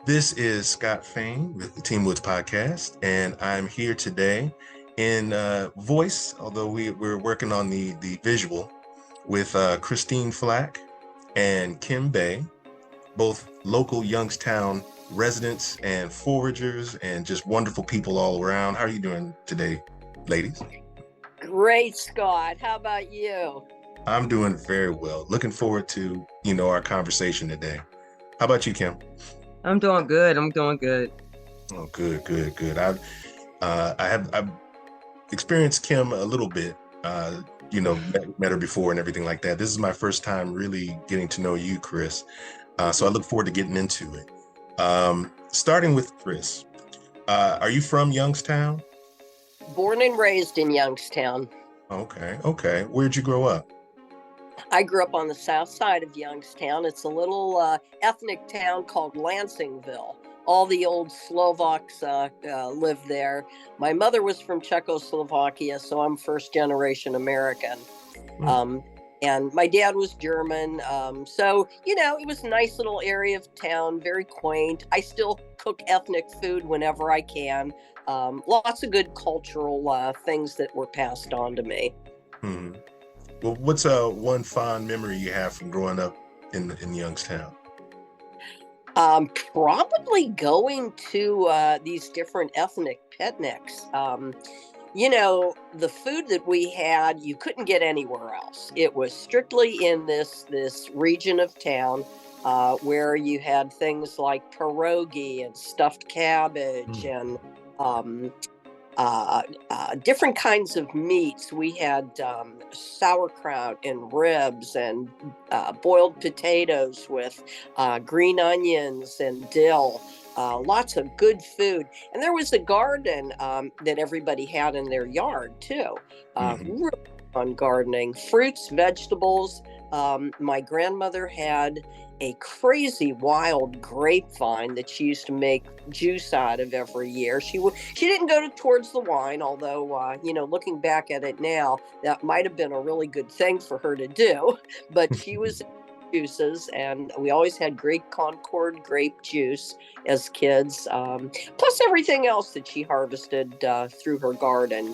This is Scott Fain with the Team Woods podcast, and I'm here today in voice, although we're working on the visual with Christine Flack and Kim Bay, both local Youngstown residents and foragers and just wonderful people all around. How are you doing today, ladies? Great, Scott. How about you? I'm doing very well. Looking forward to, our conversation today. How about you, Kim? I'm doing good. I'm doing good. Oh, good. I've experienced Kim a little bit. Met her before and everything like that. This is my first time really getting to know you, Chris. So I look forward to getting into it. Starting with Chris, are you from Youngstown? Born and raised in Youngstown. Okay. Where'd you grow up? I grew up on the south side of Youngstown. It's a little ethnic town called Lansingville. All the old Slovaks live there. My mother was from Czechoslovakia, so I'm first generation American. And my dad was German. So, it was a nice little area of town, very quaint. I still cook ethnic food whenever I can. Lots of good cultural things that were passed on to me. Hmm. Well, what's one fond memory you have from growing up in Youngstown? Probably going to these different ethnic picnics. The food that we had, you couldn't get anywhere else. It was strictly in this region of town where you had things like pierogi and stuffed cabbage and different kinds of meats. We had sauerkraut and ribs and boiled potatoes with green onions and dill. Lots of good food. And there was a garden that everybody had in their yard, too. Really fun gardening. Fruits, vegetables. My grandmother had a crazy wild grapevine that she used to make juice out of every year. She didn't go towards the wine, although, looking back at it now, that might have been a really good thing for her to do. But she was juices, and we always had great Concord grape juice as kids, plus everything else that she harvested through her garden.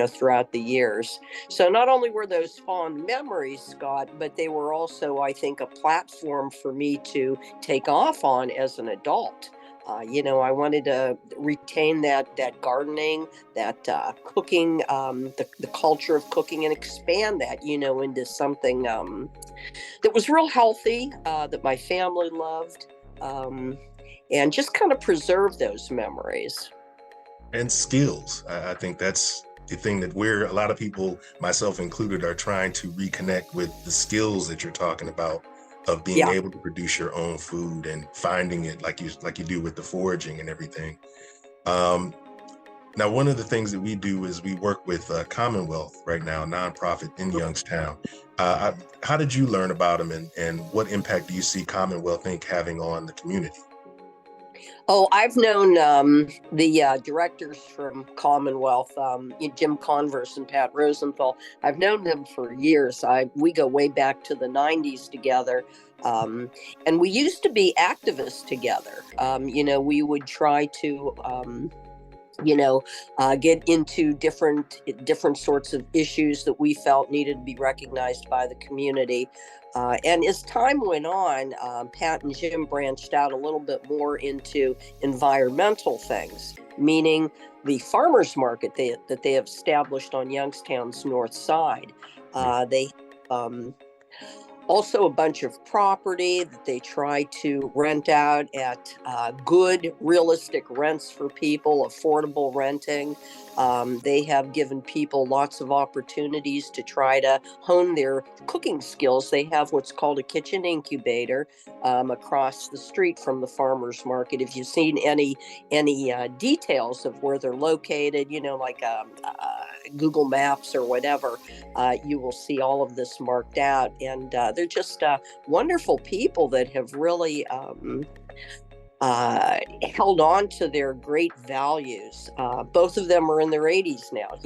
Throughout the years. So not only were those fond memories, Scott, but they were also, I think, a platform for me to take off on as an adult. I wanted to retain that gardening, that cooking, the culture of cooking, and expand that, into something that was real healthy, that my family loved, and just kind of preserve those memories. And skills. I think that's the thing that a lot of people, myself included, are trying to reconnect with the skills that you're talking about of being able to produce your own food and finding it like you do with the foraging and everything. Now, one of the things that we do is we work with Commonwealth right now, a nonprofit in Youngstown. How did you learn about them, and what impact do you see Commonwealth Inc. having on the community? Oh, I've known the directors from Commonwealth, Jim Converse and Pat Rosenthal. I've known them for years. We go way back to the 90s together. And we used to be activists together. We would try to get into different sorts of issues that we felt needed to be recognized by the community. And as time went on, Pat and Jim branched out a little bit more into environmental things, meaning the farmers market that they have established on Youngstown's north side. They also a bunch of property that they try to rent out at good, realistic rents for people, affordable renting. They have given people lots of opportunities to try to hone their cooking skills. They have what's called a kitchen incubator across the street from the farmers market. If you've seen any details of where they're located, like Google Maps or whatever, you will see all of this marked out. And they're just wonderful people that have really held on to their great values. Both of them are in their 80s now,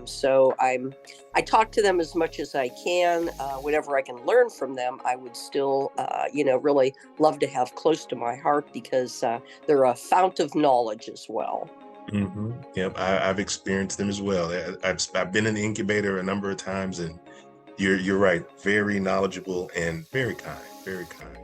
so I talk to them as much as I can. Whatever I can learn from them, I would still, really love to have close to my heart, because they're a fount of knowledge as well. Yep, I've experienced them as well. I've been in the incubator a number of times, and you're right. Very knowledgeable and very kind. Very kind.